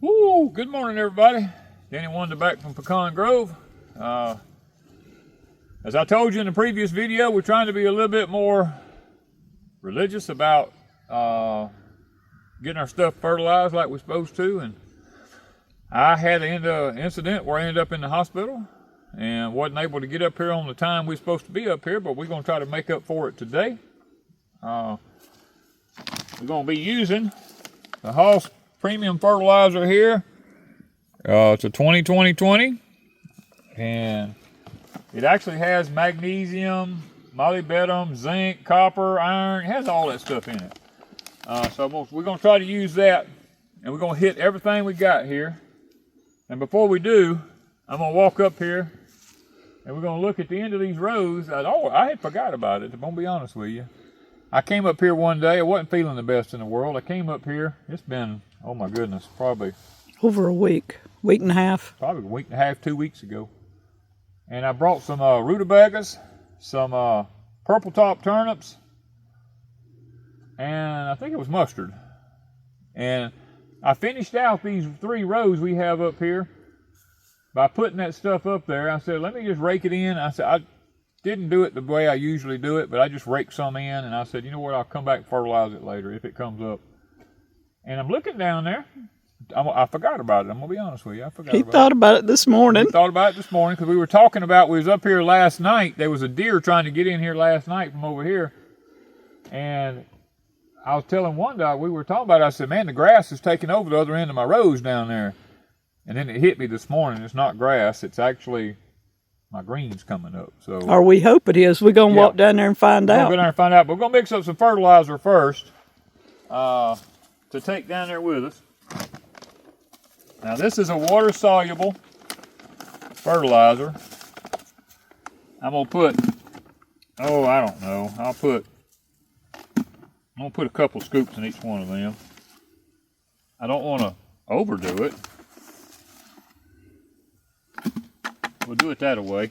Woo! Good morning, everybody. Danny Wanda back from Pecan Grove. As I told you in the previous video, we're trying to be a little bit more religious about getting our stuff fertilized like we're supposed to. And I had an incident where I ended up in the hospital and wasn't able to get up here on the time we're supposed to be up here, but we're going to try to make up for it today. We're going to be using the Hoss Premium Fertilizer here. It's a 20-20-20, and it actually has magnesium, molybdenum, zinc, copper, iron. It has all that stuff in it. So we're going to try to use that, and we're going to hit everything we got here. And before we do, I'm going to walk up here, and we're going to look at the end of these rows. I had forgot about it, I'm going to be honest with you. I came up here one day. I wasn't feeling the best in the world. I came up here. It's been, oh my goodness, probably over a week and a half. Probably a week and a half, 2 weeks ago. And I brought some rutabagas, some purple top turnips, and I think it was mustard. And I finished out these 3 rows we have up here by putting that stuff up there. I said, let me just rake it in. I said, I didn't do it the way I usually do it, but I just raked some in, and I said, you know what, I'll come back and fertilize it later if it comes up. And I'm looking down there. I forgot about it. I'm going to be honest with you. He thought about it this morning. He thought about it this morning because we were talking about, we was up here last night. There was a deer trying to get in here last night from over here. And I was telling Wanda, we were talking about it. I said, man, the grass is taking over the other end of my rows down there. And then it hit me this morning. It's not grass. It's actually my greens coming up. So, or we hope it is. We're going to walk down there and find out. We'll go down there and find out. But we're going to mix up some fertilizer first to take down there with us. Now this is a water-soluble fertilizer. I'm going to put, oh, I don't know. I'm going to put a couple scoops in each one of them. I don't want to overdo it. We'll do it that way.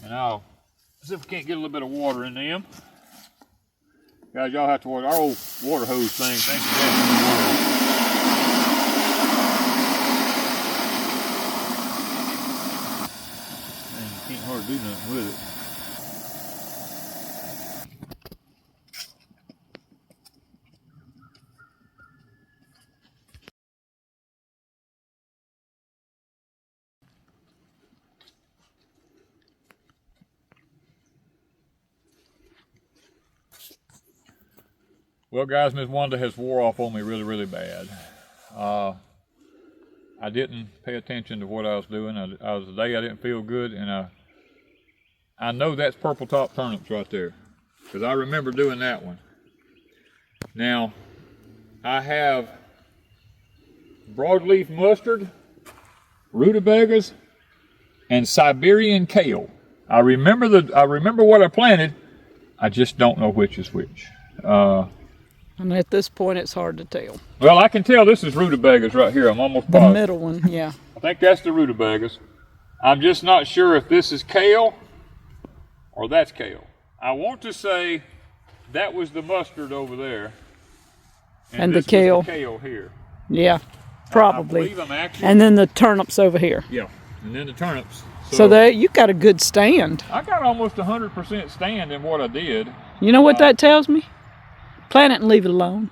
And I'll see if we can't get a little bit of water in them. Guys, y'all have to watch our old water hose thing. Thank you guys for the water. Man, you can't hardly do nothing with it. Well, guys, Miss Wanda has wore off on me really, really bad. I didn't pay attention to what I was doing. Today I didn't feel good, and I know that's purple top turnips right there, because I remember doing that one. Now, I have broadleaf mustard, rutabagas, and Siberian kale. I remember what I planted. I just don't know which is which. And at this point, it's hard to tell. Well, I can tell this is rutabagas right here. I'm almost positive. The middle one, yeah. I think that's the rutabagas. I'm just not sure if this is kale or that's kale. I want to say that was the mustard over there. And the kale. Was the kale here. Yeah, probably. I believe I'm actually, and then the turnips over here. Yeah, and then the turnips. So there, you got a good stand. I got almost 100% stand in what I did. You know what that tells me? Plant it and leave it alone.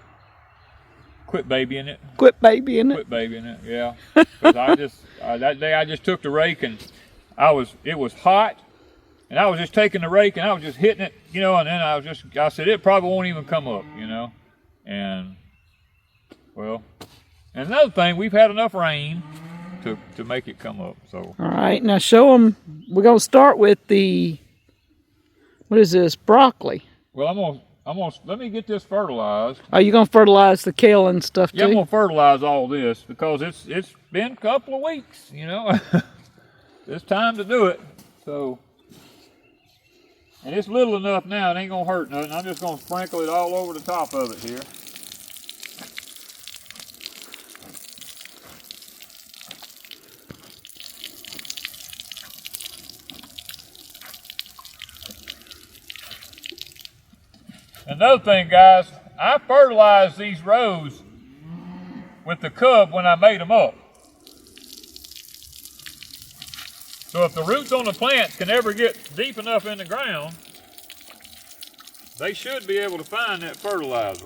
Quit babying it. Quit babying it. Quit babying it, yeah. Because that day I just took the rake and it was hot, and I was just taking the rake and I was just hitting it, you know, and then I said it probably won't even come up, you know. And well, and another thing, we've had enough rain to make it come up. So all right, now show them. We're gonna start with what is this, broccoli? Well, I'm gonna let me get this fertilized. Are you gonna fertilize the kale and stuff too? Yeah, I'm gonna fertilize all this because it's been a couple of weeks, you know. It's time to do it. So, and it's little enough now, it ain't gonna hurt nothing. I'm just gonna sprinkle it all over the top of it here. Another thing, guys, I fertilize these rows with the cub when I made them up. So if the roots on the plants can ever get deep enough in the ground, they should be able to find that fertilizer.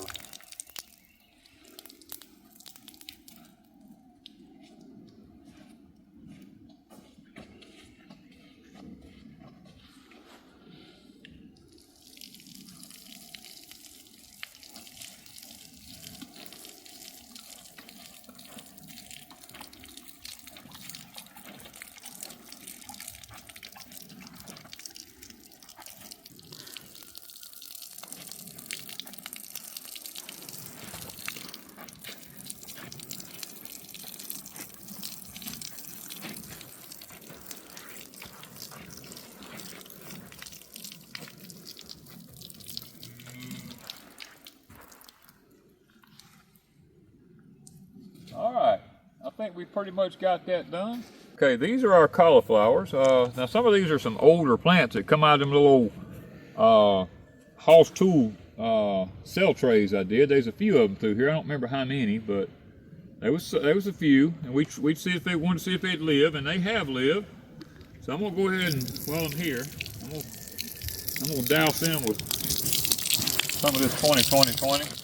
All right, I think we pretty much got that done. Okay, these are our cauliflowers. Now some of these are some older plants that come out of them little Hoss tool cell trays I did. There's a few of them through here. I don't remember how many, but there was a few, and we'd see if they wanted to see if they'd live, and they have lived. So I'm gonna go ahead and, while I'm here, I'm gonna douse them with some of this 20-20-20.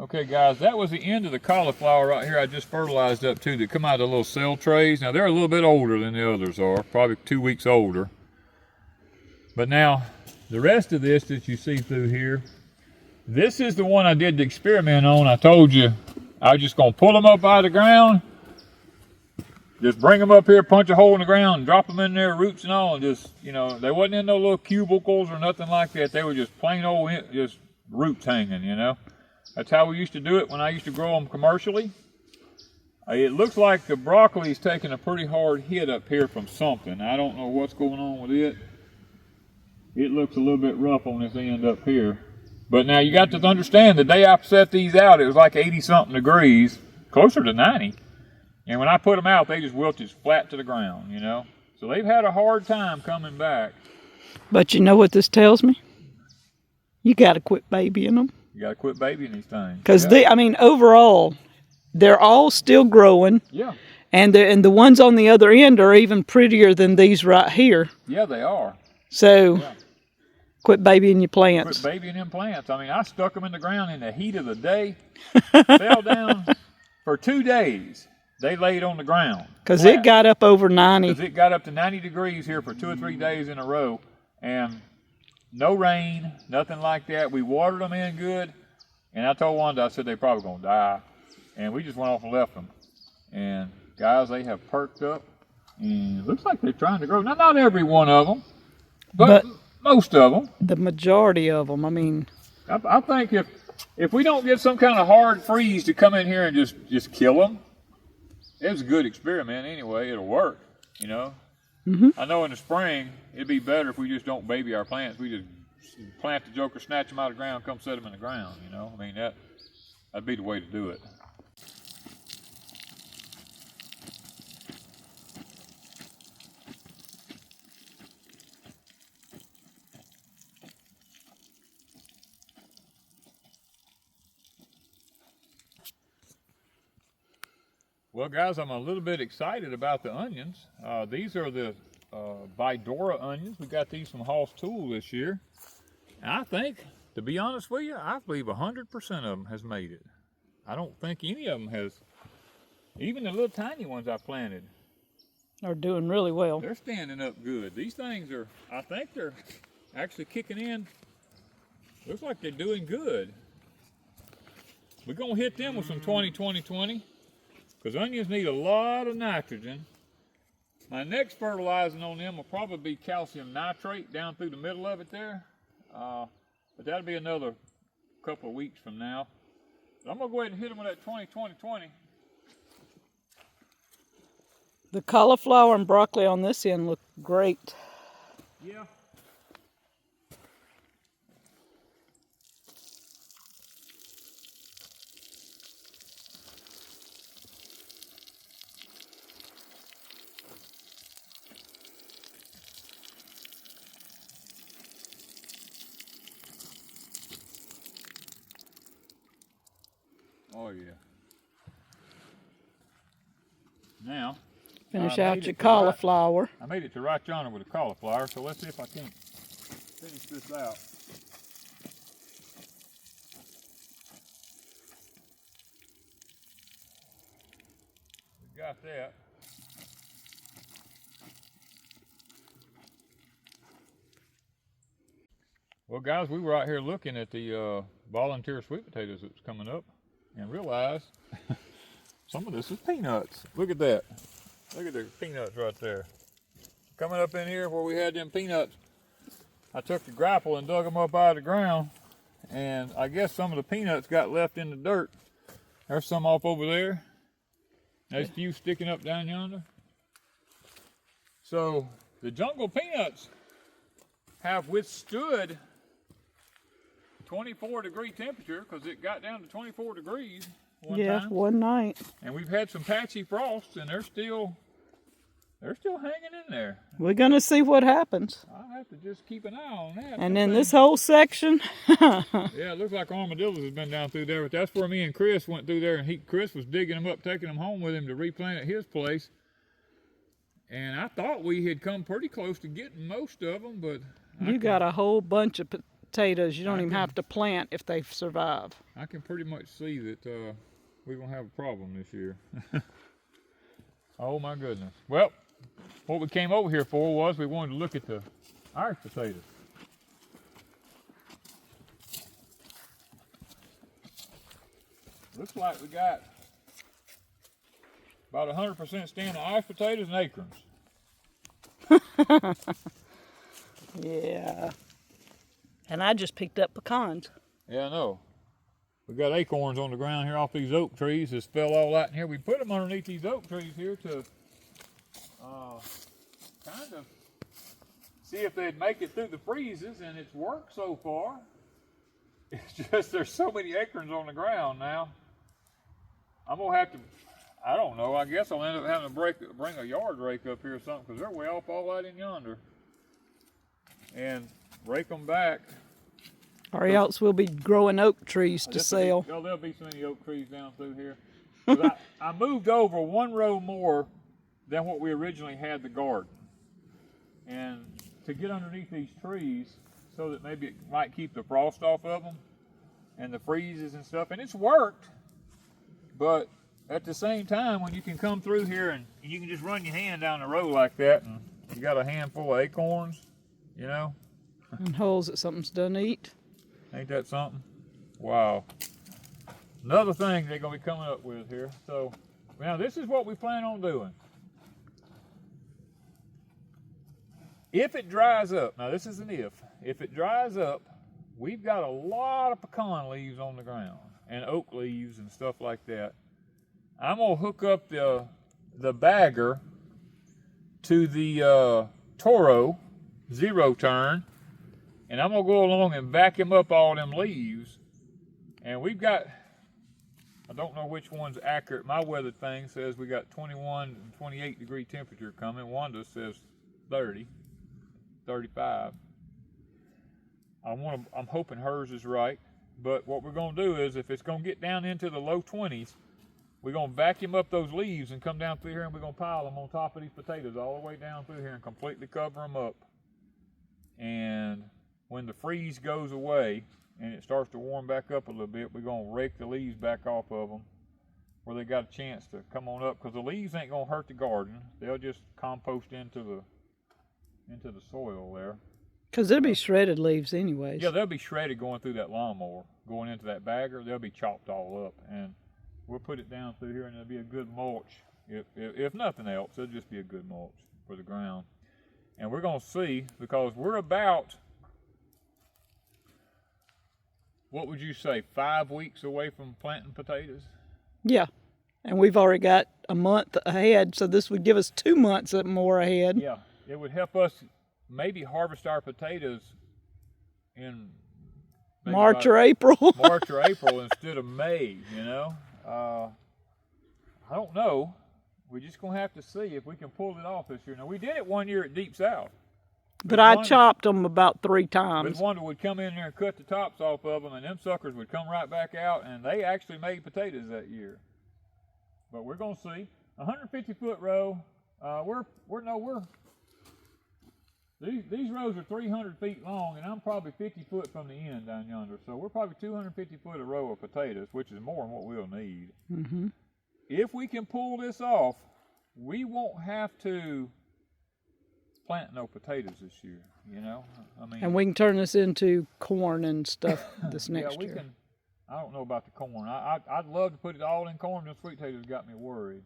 Okay guys, that was the end of the cauliflower right here I just fertilized up to that come out of the little cell trays. Now they're a little bit older than the others are, probably 2 weeks older. But now, the rest of this that you see through here, this is the one I did the experiment on. I told you I was just gonna pull them up out of the ground, just bring them up here, punch a hole in the ground, and drop them in there, roots and all, and just, you know, they wasn't in no little cubicles or nothing like that. They were just plain old, just roots hanging, you know. That's how we used to do it when I used to grow them commercially. It looks like the broccoli's taking a pretty hard hit up here from something. I don't know what's going on with it. It looks a little bit rough on this end up here. But now you got to understand, the day I set these out, it was like 80-something degrees, closer to 90. And when I put them out, they just wilted flat to the ground, you know. So they've had a hard time coming back. But you know what this tells me? You got to quit babying them. You got to quit babying these things. Because I mean, overall, they're all still growing. Yeah. And the ones on the other end are even prettier than these right here. Yeah, they are. So, yeah. Quit babying your plants. Quit babying them plants. I mean, I stuck them in the ground in the heat of the day, fell down for 2 days. They laid on the ground. Because it got up over 90. Because it got up to 90 degrees here for 2 or 3 days in a row. And no rain, nothing like that. We watered them in good. And I told Wanda, I said, they're probably going to die. And we just went off and left them. And guys, they have perked up. And it looks like they're trying to grow. Now, not every one of them, but most of them. The majority of them, I mean. I think if we don't get some kind of hard freeze to come in here and just kill them, it was a good experiment anyway. It'll work, you know. Mm-hmm. I know in the spring, it'd be better if we just don't baby our plants. We just plant the joker, snatch them out of the ground, come set them in the ground, you know. I mean, that'd be the way to do it. Well, guys, I'm a little bit excited about the onions. These are the Vidora onions. We got these from Hoss Tool this year. And I think, to be honest with you, I believe 100% of them has made it. I don't think any of them has, even the little tiny ones I planted. Are doing really well. They're standing up good. These things are, I think they're actually kicking in. Looks like they're doing good. We're going to hit them with some 20-20-20. Because onions need a lot of nitrogen. My next fertilizing on them will probably be calcium nitrate down through the middle of it there. But that'll be another couple of weeks from now. So I'm going to go ahead and hit them with that 20-20-20. The cauliflower and broccoli on this end look great. Yeah. Oh yeah. Now, Finish I out made your it to cauliflower. I made it to right yonder with a cauliflower, so let's see if I can't finish this out. We got that. Well, guys, we were out here looking at the volunteer sweet potatoes that's coming up and realized some of this is peanuts. Look at that. Look at the peanuts right there. Coming up in here where we had them peanuts, I took the grapple and dug them up out of the ground, and I guess some of the peanuts got left in the dirt. There's some off over there. There's a few sticking up down yonder. So the jungle peanuts have withstood 24-degree temperature, because it got down to 24 degrees one time. One night. And we've had some patchy frosts, and they're still hanging in there. We're gonna see what happens. I'll have to just keep an eye on that. And then this whole section. Yeah, it looks like armadillos has been down through there, but that's where me and Chris went through there, and Chris was digging them up, taking them home with him to replant at his place. And I thought we had come pretty close to getting most of them, but You got a whole bunch of potatoes you don't even have to plant if they survive. I can pretty much see that we're going to have a problem this year. Oh my goodness. Well, what we came over here for was we wanted to look at the Irish potatoes. Looks like we got about 100% stand of Irish potatoes and acorns. Yeah. And I just picked up pecans. Yeah, I know. We got acorns on the ground here off these oak trees. This fell all out in here. We put them underneath these oak trees here to kind of see if they'd make it through the freezes, and it's worked so far. It's just there's so many acorns on the ground now. I'm gonna have to, I don't know, I guess I'll end up having to bring a yard rake up here or something, because they're way off all out in yonder. And rake them back. Or else we'll be growing oak trees to sell. There'll be so many oak trees down through here. I moved over one row more than what we originally had the garden. And to get underneath these trees so that maybe it might keep the frost off of them and the freezes and stuff. And it's worked, but at the same time, when you can come through here and you can just run your hand down the row like that, and you got a handful of acorns, you know. And holes that something's done eat. Ain't that something? Wow. Another thing they're going to be coming up with here. So, now this is what we plan on doing. If it dries up, now this is an if it dries up, we've got a lot of pecan leaves on the ground and oak leaves and stuff like that. I'm going to hook up the bagger to the Toro zero turn, and I'm going to go along and vacuum up all them leaves. And we've got, I don't know which one's accurate. My weather thing says we got 21 and 28 degree temperature coming. Wanda says 30, 35. I'm hoping hers is right. But what we're going to do is, if it's going to get down into the low 20s, we're going to vacuum up those leaves and come down through here, and we're going to pile them on top of these potatoes all the way down through here and completely cover them up. And when the freeze goes away and it starts to warm back up a little bit, we're going to rake the leaves back off of them where they got a chance to come on up, because the leaves ain't going to hurt the garden. They'll just compost into the soil there. Because it'll be shredded leaves anyways. Yeah, they'll be shredded going through that lawnmower, going into that bagger. They'll be chopped all up, and we'll put it down through here, and it'll be a good mulch. If nothing else, it'll just be a good mulch for the ground. And we're going to see, because we're about, what would you say, 5 weeks away from planting potatoes? Yeah. And we've already got a month ahead, so this would give us 2 months more ahead. Yeah, it would help us maybe harvest our potatoes in March or April. March or April instead of May, you know. I don't know. We're just going to have to see if we can pull it off this year. Now, we did it one year at Deep South. But I chopped them about 3 times. Miss Wanda would come in there and cut the tops off of them, and them suckers would come right back out, and they actually made potatoes that year. But we're gonna see. 150-foot row. These rows are 300 feet long, and I'm probably 50 foot from the end down yonder. So we're probably 250 foot a row of potatoes, which is more than what we'll need. Mm-hmm. If we can pull this off, we won't have to plant no potatoes this year, you know? I mean, and we can turn this into corn and stuff this next yeah, we year. can. I don't know about the corn. I'd love to put it all in corn. Them sweet potatoes got me worried.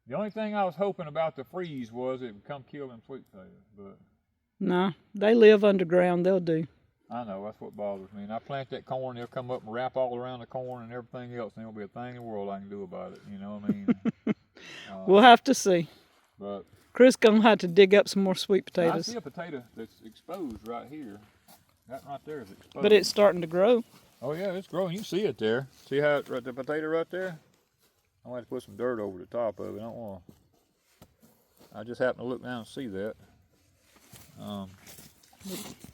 The only thing I was hoping about the freeze was it would come kill them sweet potatoes, but no, they live underground. They'll do. I know, that's what bothers me. And I plant that corn, they'll come up and wrap all around the corn and everything else, and there'll be a thing in the world I can do about it. You know what I mean? We'll have to see. But Chris gonna have to dig up some more sweet I potatoes. see a potato that's exposed right here. That right there is exposed. But it's starting to grow. Oh yeah, it's growing. You can see it there. See how it's right, the potato right there? I'm gonna have to put some dirt over the top of it. I don't want to. I just happened to look down and see that.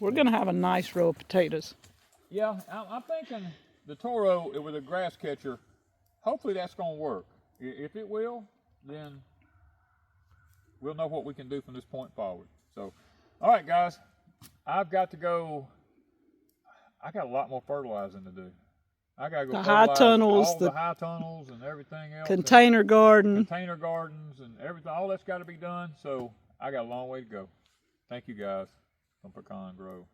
We're gonna have a nice row of potatoes. Yeah, I'm thinking the Toro with a grass catcher. Hopefully that's gonna work. If it will, then we'll know what we can do from this point forward. So, all right, guys, I've got to go. I got a lot more fertilizing to do. I gotta go The high tunnels, all the high tunnels and everything else. Container garden. Container gardens and everything. All that's got to be done. So I got a long way to go. Thank you guys from Pecan Grove.